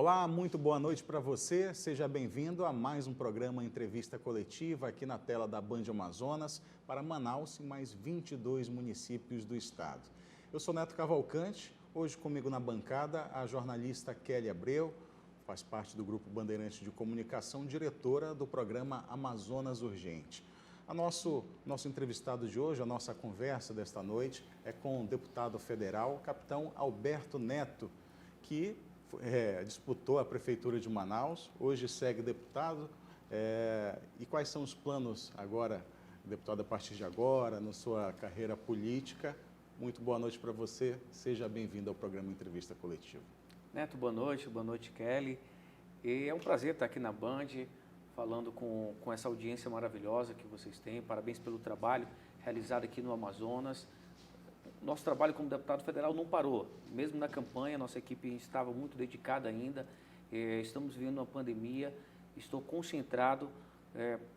Olá, muito boa noite para você. Seja bem-vindo a mais um programa Entrevista Coletiva aqui na tela da Band Amazonas para Manaus e mais 22 municípios do estado. Eu sou Neto Cavalcante, hoje comigo na bancada a jornalista Kelly Abreu, faz parte do Grupo Bandeirantes de Comunicação, diretora do programa Amazonas Urgente. Nosso entrevistado de hoje, a nossa conversa desta noite é com o deputado federal, capitão Alberto Neto, que disputou a Prefeitura de Manaus, hoje segue deputado. E quais são os planos agora, deputado, a partir de agora, na sua carreira política? Muito boa noite para você, seja bem-vindo ao programa Entrevista Coletiva. Neto, boa noite Kelly. E é um prazer estar aqui na Band, falando com essa audiência maravilhosa que vocês têm. Parabéns pelo trabalho realizado aqui no Amazonas. Nosso trabalho como deputado federal não parou. Mesmo na campanha, nossa equipe estava muito dedicada ainda. Estamos vivendo uma pandemia. Estou concentrado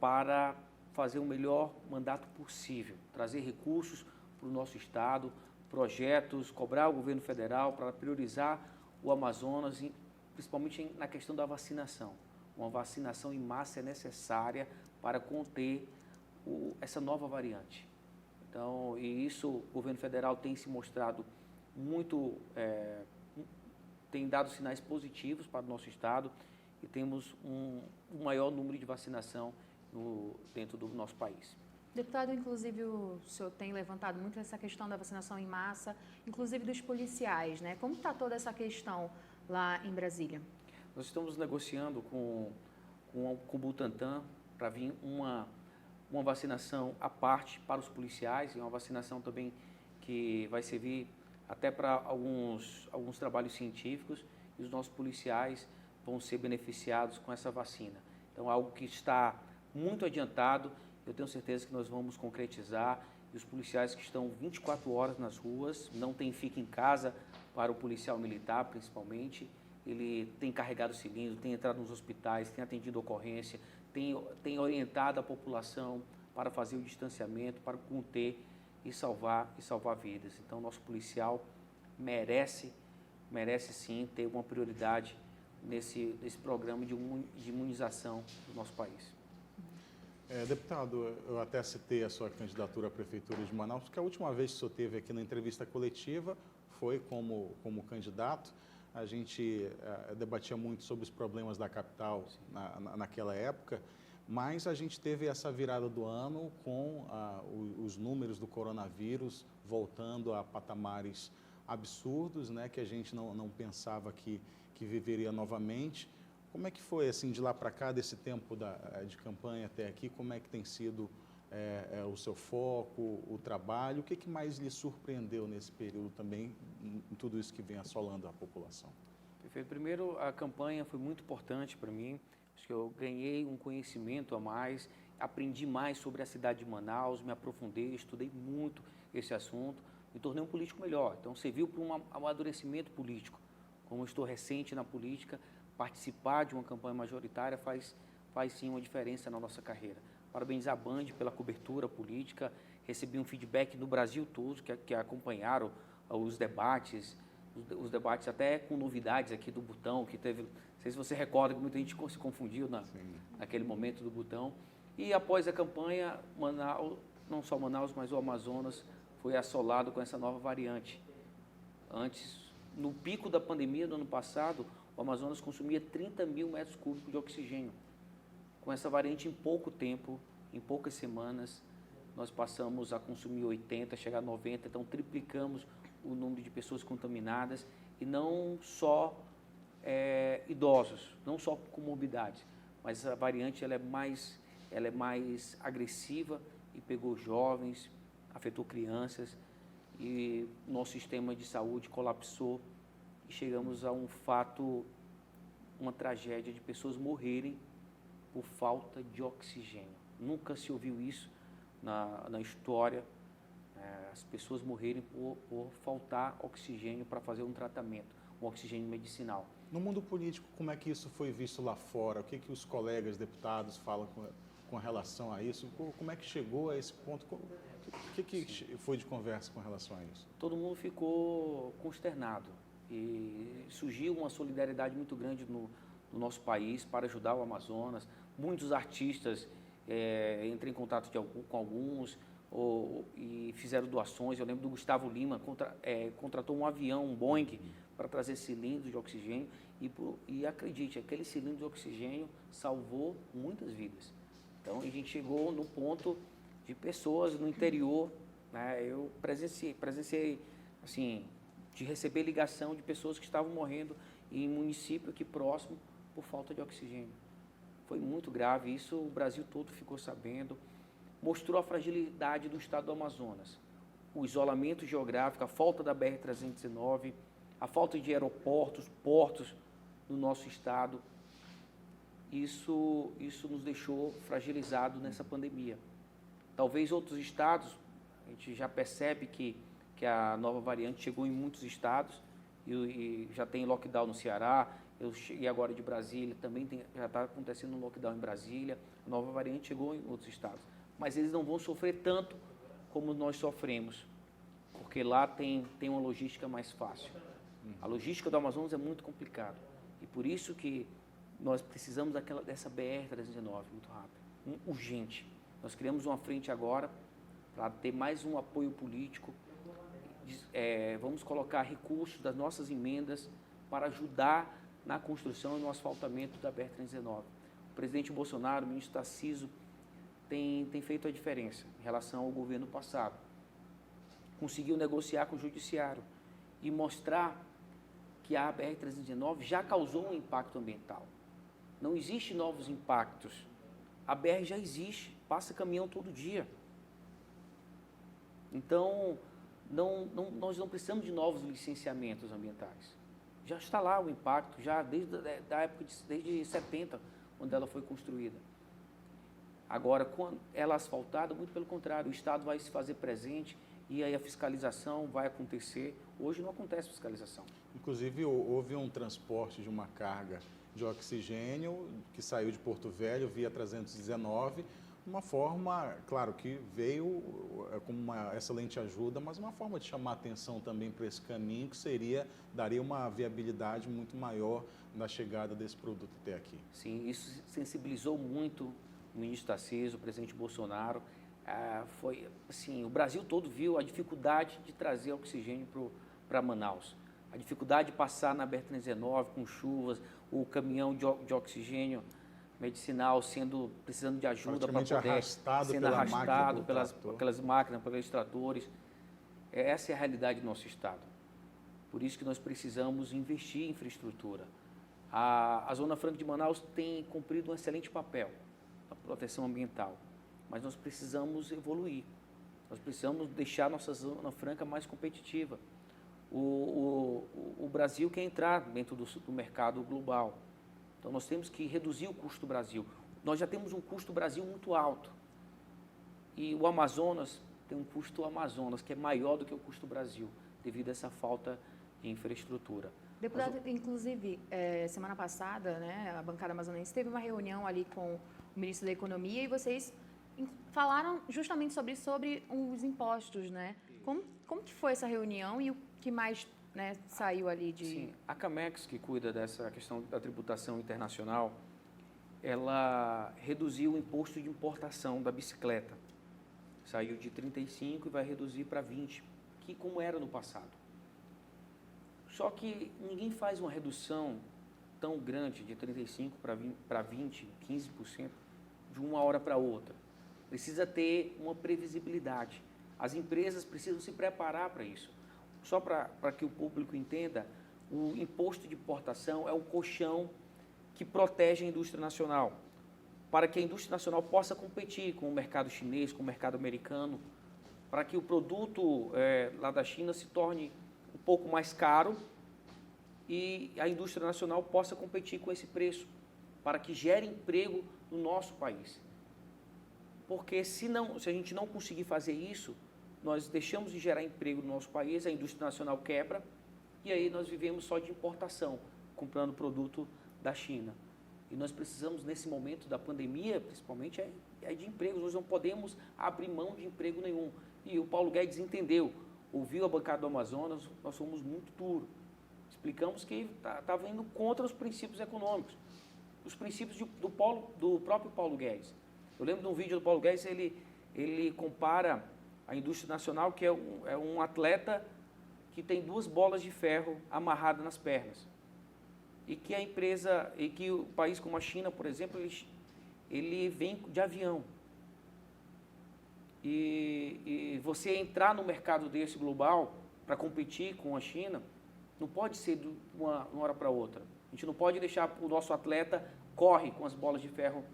para fazer o melhor mandato possível. Trazer recursos para o nosso estado, projetos, cobrar o governo federal para priorizar o Amazonas, principalmente na questão da vacinação. Uma vacinação em massa é necessária para conter essa nova variante. Então, e isso o governo federal tem se mostrado muito, tem dado sinais positivos para o nosso estado e temos um maior número de vacinação dentro do nosso país. Deputado, inclusive o senhor tem levantado muito essa questão da vacinação em massa, inclusive dos policiais, né? Como está toda essa questão lá em Brasília? Nós estamos negociando com o Butantan para vir uma vacinação à parte para os policiais e uma vacinação também que vai servir até para alguns trabalhos científicos, e os nossos policiais vão ser beneficiados com essa vacina. Então, algo que está muito adiantado, eu tenho certeza que nós vamos concretizar, e os policiais que estão 24 horas nas ruas, não tem fica em casa para o policial militar, principalmente. Ele tem carregado cilindro, tem entrado nos hospitais, tem atendido ocorrência, tem orientado a população para fazer o distanciamento, para conter e salvar vidas. Então, nosso policial merece sim ter uma prioridade nesse programa de imunização do nosso país. Deputado, eu até citei a sua candidatura à Prefeitura de Manaus, porque a última vez que o senhor esteve aqui na entrevista coletiva foi como candidato. A gente debatia muito sobre os problemas da capital naquela época, mas a gente teve essa virada do ano com os números do coronavírus voltando a patamares absurdos, né, que a gente não pensava que viveria novamente. Como é que foi, assim, de lá para cá, desse tempo de campanha até aqui, como é que tem sido o seu foco, o trabalho? O que mais lhe surpreendeu nesse período também, em tudo isso que vem assolando a população? Perfeito. Primeiro, a campanha foi muito importante para mim. Acho que eu ganhei um conhecimento a mais, aprendi mais sobre a cidade de Manaus, me aprofundei, estudei muito esse assunto, me tornei um político melhor. Então, serviu para um amadurecimento político. Como eu estou recente na política, participar de uma campanha majoritária faz sim uma diferença na nossa carreira. Parabenizar a Band pela cobertura política, recebi um feedback do Brasil todo, que acompanharam os debates até com novidades aqui do Butão, que teve, não sei se você recorda que muita gente se confundiu naquele momento do Butão. E após a campanha, Manaus, não só Manaus, mas o Amazonas foi assolado com essa nova variante. Antes, no pico da pandemia do ano passado, o Amazonas consumia 30 mil metros cúbicos de oxigênio. Com essa variante, em pouco tempo, em poucas semanas, nós passamos a consumir 80, chegar a 90, então triplicamos o número de pessoas contaminadas, e não só idosos, não só com comorbidades, mas a variante ela é mais agressiva e pegou jovens, afetou crianças, e nosso sistema de saúde colapsou, e chegamos a um fato, uma tragédia de pessoas morrerem por falta de oxigênio. Nunca se ouviu isso na história, as pessoas morrerem por faltar oxigênio para fazer um tratamento, um oxigênio medicinal. No mundo político, como é que isso foi visto lá fora? O que os colegas deputados falam com relação a isso? Como é que chegou a esse ponto? O que foi de conversa com relação a isso? Todo mundo ficou consternado. E surgiu uma solidariedade muito grande no nosso país para ajudar o Amazonas. Muitos artistas entrem em contato com alguns e fizeram doações. Eu lembro do Gustavo Lima, contratou um avião, um Boeing, para trazer cilindros de oxigênio. E acredite, aquele cilindro de oxigênio salvou muitas vidas. Então, a gente chegou no ponto de pessoas no interior, né? Eu presenciei assim, de receber ligação de pessoas que estavam morrendo em município aqui próximo por falta de oxigênio. Foi muito grave, isso o Brasil todo ficou sabendo. Mostrou a fragilidade do estado do Amazonas. O isolamento geográfico, a falta da BR-319, a falta de aeroportos, portos no nosso estado. Isso nos deixou fragilizados nessa pandemia. Talvez outros estados, a gente já percebe que a nova variante chegou em muitos estados e já tem lockdown no Ceará. Eu cheguei agora de Brasília, também já está acontecendo um lockdown em Brasília. A nova variante chegou em outros estados. Mas eles não vão sofrer tanto como nós sofremos, porque lá tem uma logística mais fácil. A logística do Amazonas é muito complicada e por isso que nós precisamos dessa BR-319 muito rápido, urgente. Nós criamos uma frente agora para ter mais um apoio político. Vamos colocar recursos das nossas emendas para ajudar na construção e no asfaltamento da BR-319. O presidente Bolsonaro, o ministro Tarcísio, tem feito a diferença em relação ao governo passado. Conseguiu negociar com o judiciário e mostrar que a BR-319 já causou um impacto ambiental. Não existe novos impactos. A BR já existe, passa caminhão todo dia. Então, nós não precisamos de novos licenciamentos ambientais. Já está lá o impacto, já desde a época desde 70, quando ela foi construída. Agora, quando ela asfaltada, muito pelo contrário, o Estado vai se fazer presente e aí a fiscalização vai acontecer. Hoje não acontece fiscalização. Inclusive, houve um transporte de uma carga de oxigênio que saiu de Porto Velho via 319, uma forma, claro, que veio com uma excelente ajuda, mas uma forma de chamar atenção também para esse caminho que daria uma viabilidade muito maior na chegada desse produto até aqui. Sim, isso sensibilizou muito o ministro Tarcísio, o presidente Bolsonaro. Foi assim, o Brasil todo viu a dificuldade de trazer oxigênio para Manaus. A dificuldade de passar na BR-319 com chuvas, o caminhão de oxigênio medicinal precisando de ajuda para poder sendo arrastado pelas máquinas, pelos tratores. Essa é a realidade do nosso estado. Por isso que nós precisamos investir em infraestrutura. A Zona Franca de Manaus tem cumprido um excelente papel na proteção ambiental, mas nós precisamos evoluir. Nós precisamos deixar a nossa Zona Franca mais competitiva. O Brasil quer entrar dentro do mercado global. Então, nós temos que reduzir o custo do Brasil. Nós já temos um custo do Brasil muito alto. E o Amazonas tem um custo Amazonas que é maior do que o custo do Brasil, devido a essa falta de infraestrutura. Deputado, inclusive, semana passada, né, a bancada amazonense teve uma reunião ali com o ministro da Economia e vocês falaram justamente sobre os impostos, né? Como que foi essa reunião e o que mais, né, saiu ali de... Sim, a Camex, que cuida dessa questão da tributação internacional, ela reduziu o imposto de importação da bicicleta. Saiu de 35% e vai reduzir para 20%, que como era no passado. Só que ninguém faz uma redução tão grande de 35% para 20%, 15%, de uma hora para outra. Precisa ter uma previsibilidade. As empresas precisam se preparar para isso. Só para que o público entenda, o imposto de importação é o colchão que protege a indústria nacional, para que a indústria nacional possa competir com o mercado chinês, com o mercado americano, para que o produto lá da China se torne um pouco mais caro e a indústria nacional possa competir com esse preço, para que gere emprego no nosso país. Porque se a gente não conseguir fazer isso, nós deixamos de gerar emprego no nosso país, a indústria nacional quebra e aí nós vivemos só de importação, comprando produto da China. E nós precisamos, nesse momento da pandemia, principalmente, de empregos. Nós não podemos abrir mão de emprego nenhum. E o Paulo Guedes entendeu, ouviu a bancada do Amazonas, nós somos muito duros. Explicamos que estava indo contra os princípios econômicos, os princípios do próprio Paulo Guedes. Eu lembro de um vídeo do Paulo Guedes, ele compara a indústria nacional, que é um atleta que tem 2 bolas de ferro amarradas nas pernas. E que a empresa, e que o país como a China, por exemplo, ele vem de avião. E você entrar no mercado desse global para competir com a China, não pode ser de uma hora para outra. A gente não pode deixar o nosso atleta corre com as bolas de ferro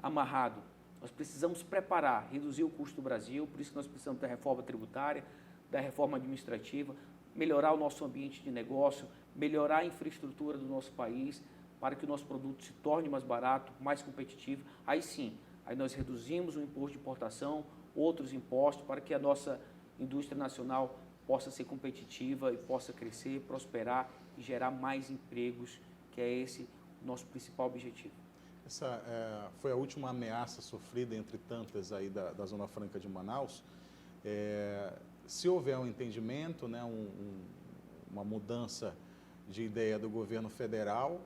amarrado. Nós precisamos preparar, reduzir o custo do Brasil, por isso que nós precisamos da reforma tributária, da reforma administrativa, melhorar o nosso ambiente de negócio, melhorar a infraestrutura do nosso país, para que o nosso produto se torne mais barato, mais competitivo. Aí sim, aí nós reduzimos o imposto de importação, outros impostos, para que a nossa indústria nacional possa ser competitiva e possa crescer, prosperar e gerar mais empregos, que é esse o nosso principal objetivo. Essa foi a última ameaça sofrida entre tantas aí da Zona Franca de Manaus. Se houver um entendimento, né, uma mudança de ideia do governo federal,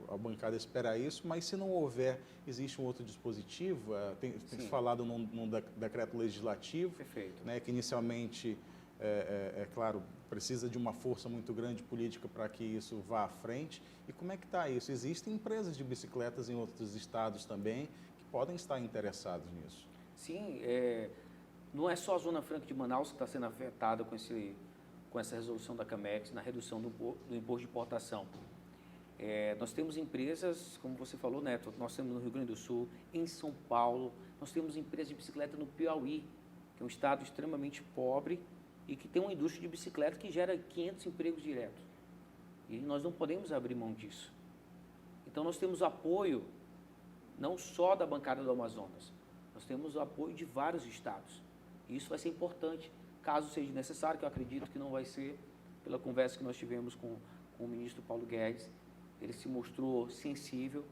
a bancada espera isso, mas se não houver, existe um outro dispositivo, tem se falado num decreto legislativo, né, que inicialmente, claro, precisa de uma força muito grande política para que isso vá à frente. E como é que está isso? Existem empresas de bicicletas em outros estados também que podem estar interessados nisso. Sim, não é só a Zona Franca de Manaus que está sendo afetada com essa resolução da CAMEX, na redução do imposto de importação. Nós temos empresas, como você falou, Neto, nós temos no Rio Grande do Sul, em São Paulo, nós temos empresas de bicicleta no Piauí, que é um estado extremamente pobre e que tem uma indústria de bicicleta que gera 500 empregos diretos. E nós não podemos abrir mão disso. Então, nós temos apoio não só da bancada do Amazonas, nós temos o apoio de vários estados. E isso vai ser importante, caso seja necessário, que eu acredito que não vai ser, pela conversa que nós tivemos com o ministro Paulo Guedes. Ele se mostrou sensível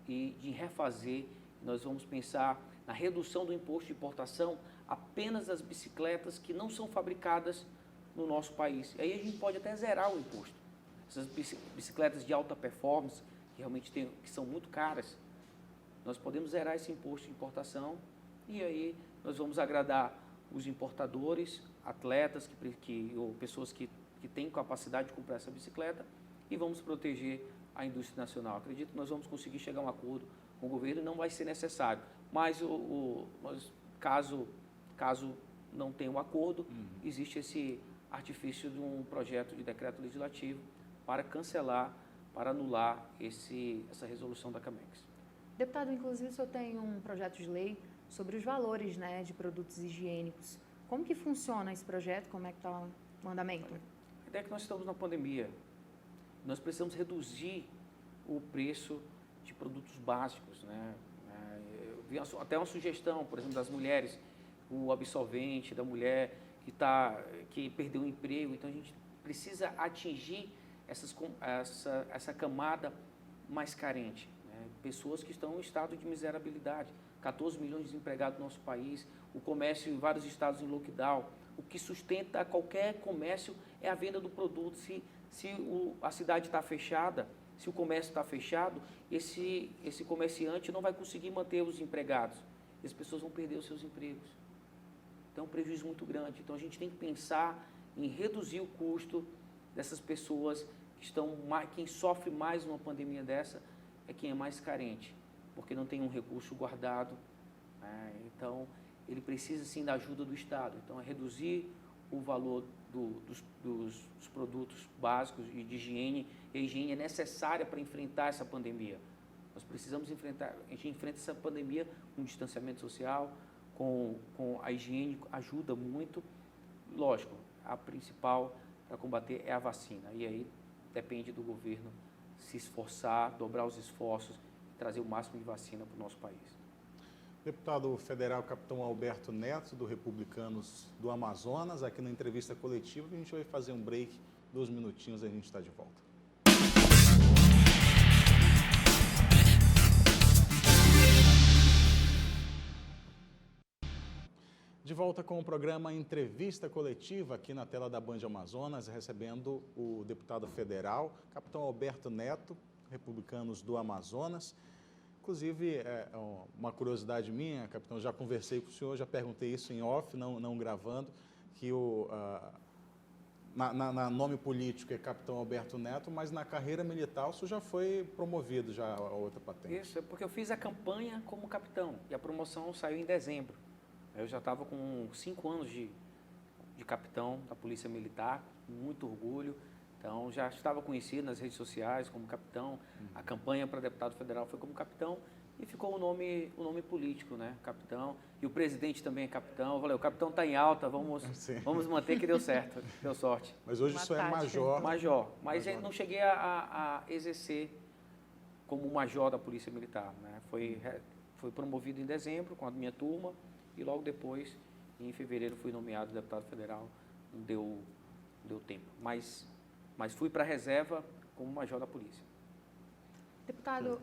e de refazer, nós vamos pensar na redução do imposto de importação apenas das bicicletas que não são fabricadas no nosso país. E aí a gente pode até zerar o imposto. Essas bicicletas de alta performance, que realmente que são muito caras, nós podemos zerar esse imposto de importação e aí nós vamos agradar os importadores, atletas ou pessoas que têm capacidade de comprar essa bicicleta e vamos proteger a indústria nacional. Acredito que nós vamos conseguir chegar a um acordo com o governo e não vai ser necessário. Mas caso não tenha um acordo, existe esse artifício de um projeto de decreto legislativo para cancelar, para anular essa resolução da CAMEX. Deputado, inclusive, o senhor tem um projeto de lei sobre os valores, né, de produtos higiênicos. Como que funciona esse projeto? Como é que está o andamento? A ideia é que nós estamos na pandemia. Nós precisamos reduzir o preço de produtos básicos, né? Eu vi até uma sugestão, por exemplo, das mulheres, o absolvente da mulher que perdeu o emprego. Então, a gente precisa atingir essa camada mais carente, né? Pessoas que estão em estado de miserabilidade. 14 milhões de desempregados no nosso país, o comércio em vários estados em lockdown. O que sustenta qualquer comércio é a venda do produto. Se a cidade está fechada, se o comércio está fechado, esse comerciante não vai conseguir manter os empregados. As pessoas vão perder os seus empregos. Então, é um prejuízo muito grande. Então, a gente tem que pensar em reduzir o custo dessas pessoas quem sofre mais numa pandemia dessa é quem é mais carente, porque não tem um recurso guardado, né? Então, ele precisa sim da ajuda do Estado. Então, é reduzir o valor dos produtos básicos e de higiene. E a higiene é necessária para enfrentar essa pandemia. Nós precisamos enfrentar, a gente enfrenta essa pandemia com distanciamento social, com a higiene, ajuda muito. Lógico, a principal para combater é a vacina. E aí depende do governo se esforçar, dobrar os esforços e trazer o máximo de vacina para o nosso país. Deputado federal Capitão Alberto Neto, do Republicanos do Amazonas, aqui na entrevista coletiva. A gente vai fazer um break, 2 minutinhos, e a gente está de volta. De volta com o programa Entrevista Coletiva aqui na tela da Band Amazonas, recebendo o deputado federal, capitão Alberto Neto, Republicanos do Amazonas. Inclusive, uma curiosidade minha, capitão, já conversei com o senhor, já perguntei isso em off, não gravando, que na nome político é capitão Alberto Neto, mas na carreira militar o senhor já foi promovido já a outra patente. Isso, é porque eu fiz a campanha como capitão e a promoção saiu em dezembro. Eu já estava com 5 anos de capitão da Polícia Militar, com muito orgulho. Então, já estava conhecido nas redes sociais como capitão. A campanha para deputado federal foi como capitão e ficou o nome político, né? Capitão. E o presidente também é capitão. Eu falei, o capitão está em alta, vamos manter que deu certo, deu sorte. Mas hoje isso é major. Major. Mas não cheguei a exercer como major da Polícia Militar, né? Foi promovido em dezembro com a minha turma. E logo depois, em fevereiro, fui nomeado deputado federal, não deu tempo. Mas fui para a reserva como major da polícia. Deputado,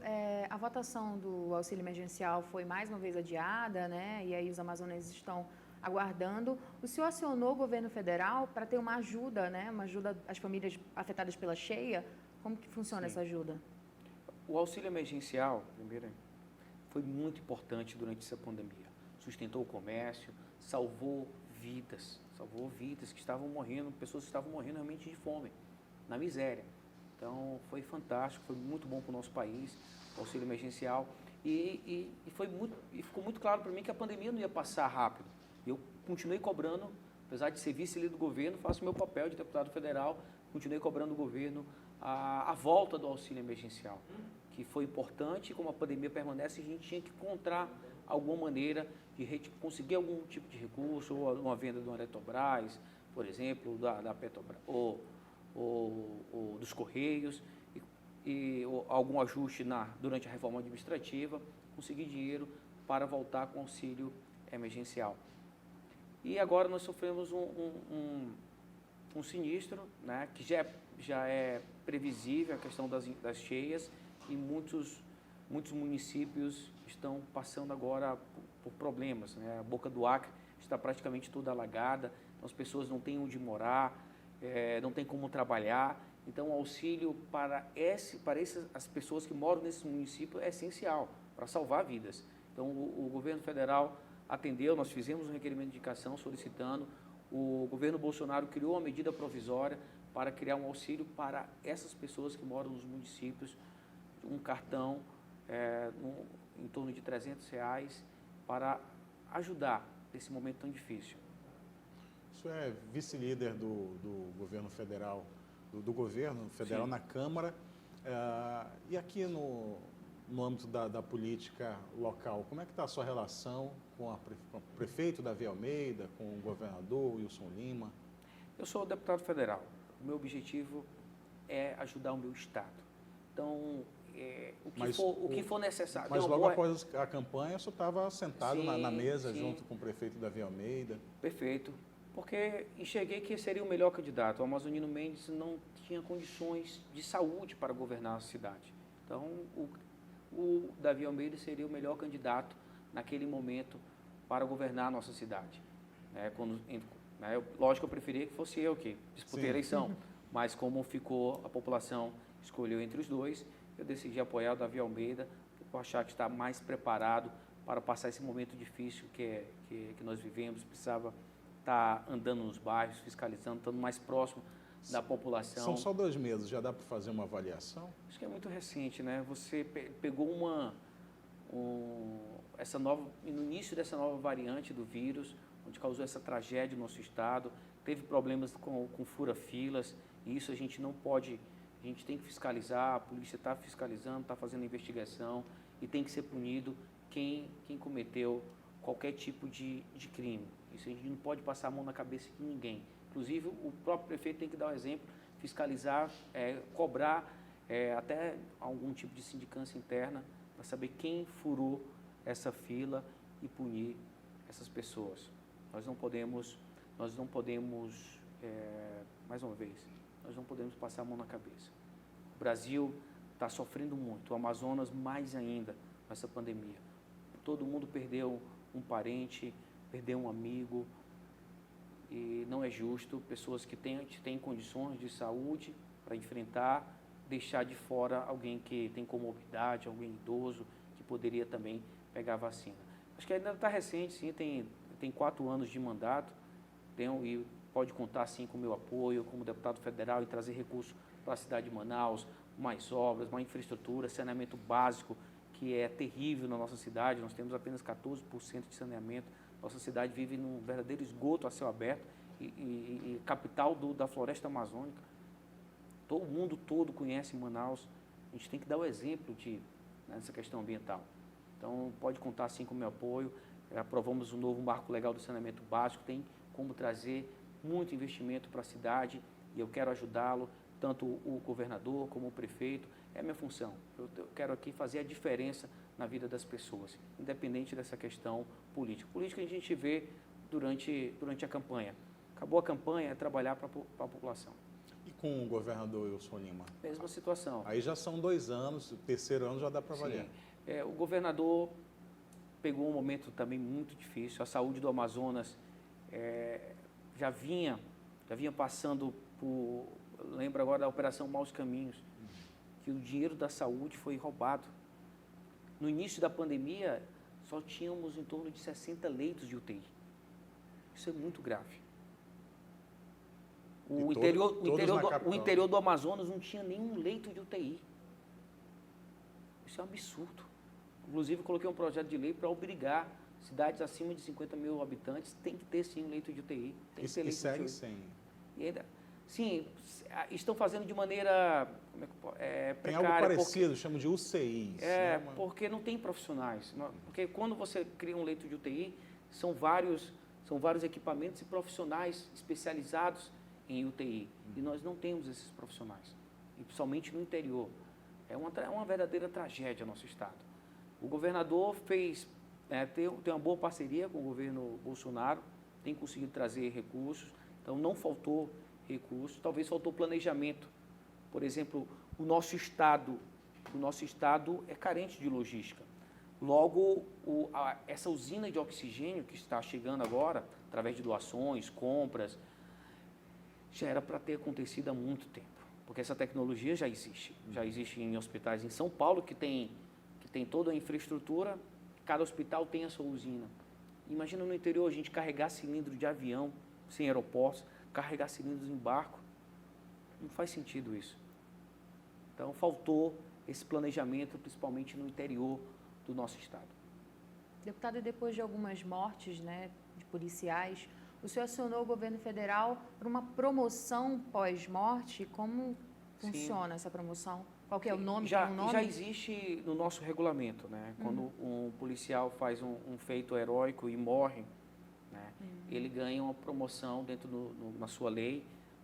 a votação do auxílio emergencial foi mais uma vez adiada, né? E aí os amazonenses estão aguardando. O senhor acionou o governo federal para ter uma ajuda, né? Uma ajuda às famílias afetadas pela cheia. Como que funciona essa ajuda? O auxílio emergencial, primeiro, foi muito importante durante essa pandemia. Sustentou o comércio, salvou vidas que estavam morrendo, pessoas que estavam morrendo realmente de fome, na miséria. Então, foi fantástico, foi muito bom para o nosso país, o auxílio emergencial. E ficou muito claro para mim que a pandemia não ia passar rápido. Eu continuei cobrando, apesar de ser vice-líder do governo, faço meu papel de deputado federal, continuei cobrando do governo a volta do auxílio emergencial, que foi importante. Como a pandemia permanece, a gente tinha que encontrar alguma maneira de conseguir algum tipo de recurso, ou uma venda de uma Eletrobras, por exemplo, da Petrobras, ou dos Correios, ou algum ajuste durante a reforma administrativa, conseguir dinheiro para voltar com o auxílio emergencial. E agora nós sofremos um sinistro, né, que já é previsível, a questão das cheias, e muitos municípios estão passando agora por problemas, né? A Boca do Acre está praticamente toda alagada, então as pessoas não têm onde morar, não têm como trabalhar. Então, o auxílio para as pessoas que moram nesse município é essencial para salvar vidas. Então, o governo federal atendeu, nós fizemos um requerimento de indicação solicitando, o governo Bolsonaro criou uma medida provisória para criar um auxílio para essas pessoas que moram nos municípios, um cartão em torno de R$300 para ajudar nesse momento tão difícil. Isso é vice-líder do governo federal, do governo federal na Câmara. E aqui no âmbito da política local, como é que está a sua relação com o prefeito Davi Almeida, com o governador Wilson Lima? Eu sou deputado federal. O meu objetivo é ajudar o meu estado. Então, o que for necessário. Mas logo após a campanha, o senhor estava sentado na mesa junto com o prefeito Davi Almeida. Perfeito. Porque enxerguei que seria o melhor candidato. O Amazonino Mendes não tinha condições de saúde para governar a cidade. Então, o Davi Almeida seria o melhor candidato naquele momento para governar a nossa cidade. Lógico que eu preferia que fosse eu que disputei a eleição, mas como a população escolheu entre os dois, eu decidi apoiar o Davi Almeida, por achar que está mais preparado para passar esse momento difícil que nós vivemos. Precisava estar andando nos bairros, fiscalizando, estando mais próximo da população. São só 2 meses, já dá para fazer uma avaliação? Acho que é muito recente, né? Você pegou no início dessa nova variante do vírus, onde causou essa tragédia no nosso estado, teve problemas com fura-filas, e isso a gente não pode, a gente tem que fiscalizar, a polícia está fiscalizando, está fazendo investigação, e tem que ser punido quem cometeu qualquer tipo de crime. Isso a gente não pode passar a mão na cabeça de ninguém. Inclusive, o próprio prefeito tem que dar o exemplo, fiscalizar, cobrar até algum tipo de sindicância interna para saber quem furou essa fila e punir essas pessoas. Nós não podemos, mais uma vez, nós não podemos passar a mão na cabeça. O Brasil está sofrendo muito, o Amazonas mais ainda, com essa pandemia. Todo mundo perdeu um parente, perder um amigo, e não é justo pessoas que têm condições de saúde para enfrentar, deixar de fora alguém que tem comorbidade, alguém idoso, que poderia também pegar a vacina. Acho que ainda está recente, sim, tem 4 anos de mandato, e pode contar, sim, com o meu apoio como deputado federal e trazer recursos para a cidade de Manaus, mais obras, mais infraestrutura, saneamento básico, que é terrível na nossa cidade. Nós temos apenas 14% de saneamento. Nossa cidade vive num verdadeiro esgoto a céu aberto e capital da floresta amazônica. Todo mundo todo conhece Manaus. A gente tem que dar o exemplo nessa questão ambiental. Então, pode contar, sim, com o meu apoio. Aprovamos um novo marco legal do saneamento básico, tem como trazer muito investimento para a cidade e eu quero ajudá-lo, tanto o governador como o prefeito. É minha função. Eu quero aqui fazer a diferença na vida das pessoas, independente dessa questão política. Política a gente vê durante a campanha. Acabou a campanha, é trabalhar para a população. E com o governador Wilson Lima? Mesma situação. Aí já são 2 anos, o 3º ano já dá para avaliar. O governador pegou um momento também muito difícil. A saúde do Amazonas já vinha passando por... Lembro agora da Operação Maus Caminhos, que o dinheiro da saúde foi roubado. No início da pandemia, só tínhamos em torno de 60 leitos de UTI. Isso é muito grave. O interior do Amazonas não tinha nenhum leito de UTI. Isso é um absurdo. Inclusive, coloquei um projeto de lei para obrigar cidades acima de 50 mil habitantes, tem que ter, sim, leito de UTI. Tem que ter leito segue de UTI. sem? E ainda, sim, estão fazendo de maneira precária. Tem algo parecido, chamam de UCIs. Porque não tem profissionais. Porque quando você cria um leito de UTI, são vários equipamentos e profissionais especializados em UTI. E nós não temos esses profissionais, e principalmente no interior. É uma verdadeira tragédia no nosso estado. O governador tem uma boa parceria com o governo Bolsonaro, tem conseguido trazer recursos, então não faltou recursos, talvez faltou planejamento. Por exemplo, o nosso estado é carente de logística. Logo, essa usina de oxigênio que está chegando agora, através de doações, compras, já era para ter acontecido há muito tempo, porque essa tecnologia já existe em hospitais em São Paulo, que tem toda a infraestrutura, cada hospital tem a sua usina. Imagina no interior a gente carregar cilindro de avião, sem aeroportos, carregar cilindros em barco. Não faz sentido isso. Então, faltou esse planejamento, principalmente no interior do nosso estado. Deputado, e depois de algumas mortes, de policiais, o senhor acionou o governo federal para uma promoção pós-morte? Como funciona essa promoção? Qual que é o nome? Já existe no nosso regulamento, né? Quando um policial faz um feito heróico e morre, né? Ele ganha uma promoção dentro na sua lei.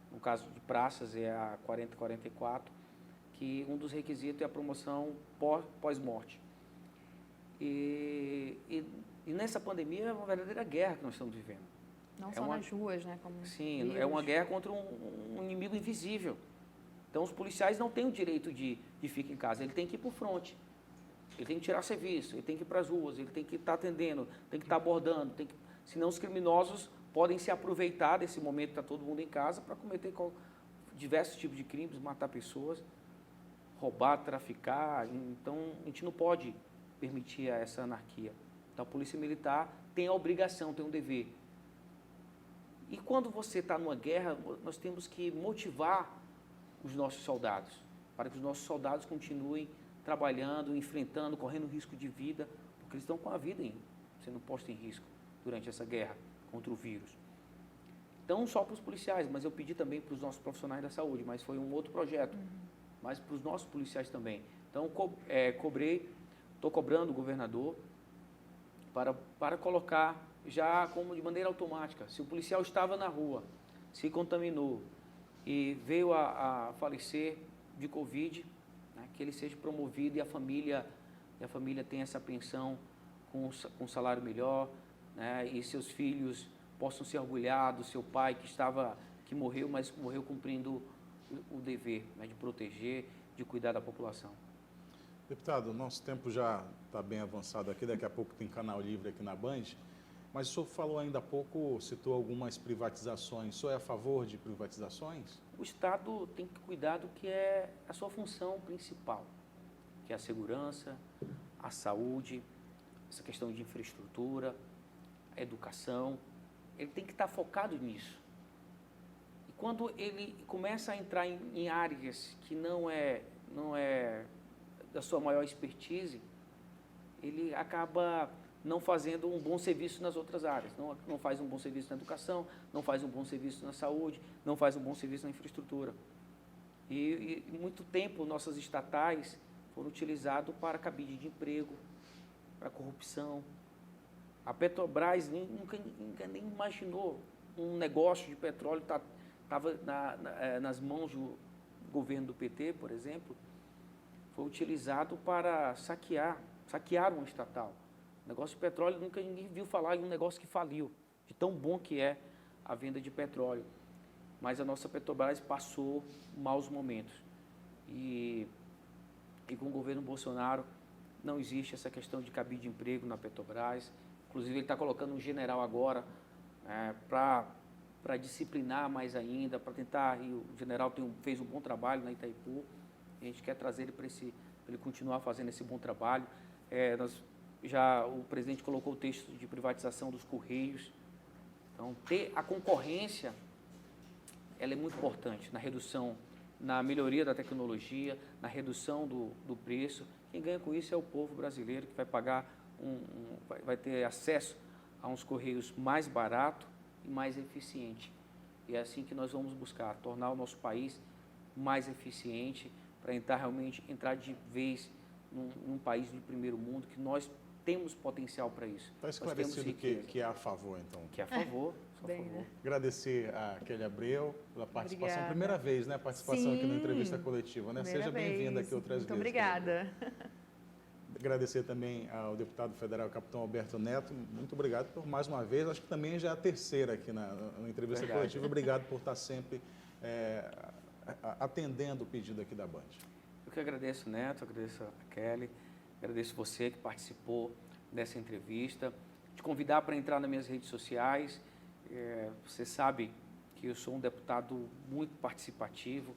No caso de praças é a 4044, que um dos requisitos é a promoção pós-morte. E nessa pandemia é uma verdadeira guerra que nós estamos vivendo. Não só nas ruas, né? Sim, vírus. É uma guerra contra um inimigo invisível. Então, os policiais não têm o direito de ficar em casa, ele tem que ir para o fronte, ele tem que tirar serviço, ele tem que ir para as ruas, ele tem que estar atendendo, tem que estar abordando, senão os criminosos podem se aproveitar desse momento que está todo mundo em casa para cometer diversos tipos de crimes, matar pessoas, roubar, traficar. Então, a gente não pode permitir essa anarquia. Então, a Polícia Militar tem a obrigação, tem um dever. E quando você está numa guerra, nós temos que motivar os nossos soldados, para que os nossos soldados continuem trabalhando, enfrentando, correndo risco de vida, porque eles estão com a vida sendo posta em risco durante essa guerra contra o vírus. Então, não só para os policiais, mas eu pedi também para os nossos profissionais da saúde, mas foi um outro projeto, mas para os nossos policiais também. Então, estou cobrando o governador para colocar já como de maneira automática. Se o policial estava na rua, se contaminou e veio a falecer de Covid, né, que ele seja promovido e a família tenha essa pensão com um salário melhor, né, e seus filhos possam se orgulhar do seu pai que morreu, mas morreu cumprindo o dever, né, de proteger, de cuidar da população. Deputado, o nosso tempo já está bem avançado aqui, daqui a pouco tem canal livre aqui na Band. Mas o senhor falou ainda há pouco, citou algumas privatizações. O senhor é a favor de privatizações? O Estado tem que cuidar do que é a sua função principal, que é a segurança, a saúde, essa questão de infraestrutura, a educação. Ele tem que estar focado nisso. E quando ele começa a entrar em áreas que não é da sua maior expertise, ele acaba não fazendo um bom serviço nas outras áreas. Não faz um bom serviço na educação, não faz um bom serviço na saúde, não faz um bom serviço na infraestrutura. E muito tempo nossas estatais foram utilizadas para cabide de emprego, para corrupção. A Petrobras nunca nem imaginou um negócio de petróleo estava nas mãos do governo do PT, por exemplo, foi utilizado para saquear uma estatal. O negócio de petróleo, nunca ninguém viu falar em um negócio que faliu, de tão bom que é a venda de petróleo. Mas a nossa Petrobras passou maus momentos. E com o governo Bolsonaro não existe essa questão de cabide de emprego na Petrobras. Inclusive, ele está colocando um general agora para disciplinar mais ainda, para tentar, e o general fez um bom trabalho na Itaipu, a gente quer trazer ele para ele continuar fazendo esse bom trabalho. O presidente colocou o texto de privatização dos Correios. Então, ter a concorrência, ela é muito importante na redução, na melhoria da tecnologia, na redução do preço. Quem ganha com isso é o povo brasileiro, que vai pagar vai ter acesso a uns Correios mais barato e mais eficiente. E é assim que nós vamos buscar, tornar o nosso país mais eficiente, para entrar de vez num país de primeiro mundo, que nós temos potencial para isso. Está esclarecido que é a favor, então. Que é a favor. Bem, né? Agradecer a Kelly Abreu pela participação. Obrigada. Primeira vez, né? Participação aqui na entrevista coletiva, né? Primeira Seja bem-vinda aqui outras Muito vezes. obrigada. Agradecer também ao deputado federal, capitão Alberto Neto. Muito obrigado por mais uma vez. Acho que também já é a terceira aqui na entrevista coletiva. Obrigado por estar sempre atendendo o pedido aqui da Band. Eu que agradeço, Neto, agradeço a Kelly, agradeço você que participou dessa entrevista. Te convidar para entrar nas minhas redes sociais. Você sabe que eu sou um deputado muito participativo,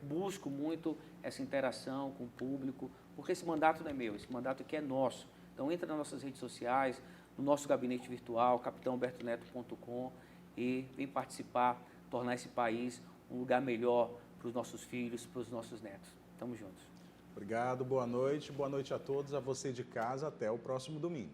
busco muito essa interação com o público, porque esse mandato não é meu, esse mandato aqui é nosso. Então, entra nas nossas redes sociais, no nosso gabinete virtual, capitãoalbertoneto.com, e vem participar, tornar esse país um lugar melhor para os nossos filhos, para os nossos netos. Tamo juntos. Obrigado, boa noite a todos, a você de casa, até o próximo domingo.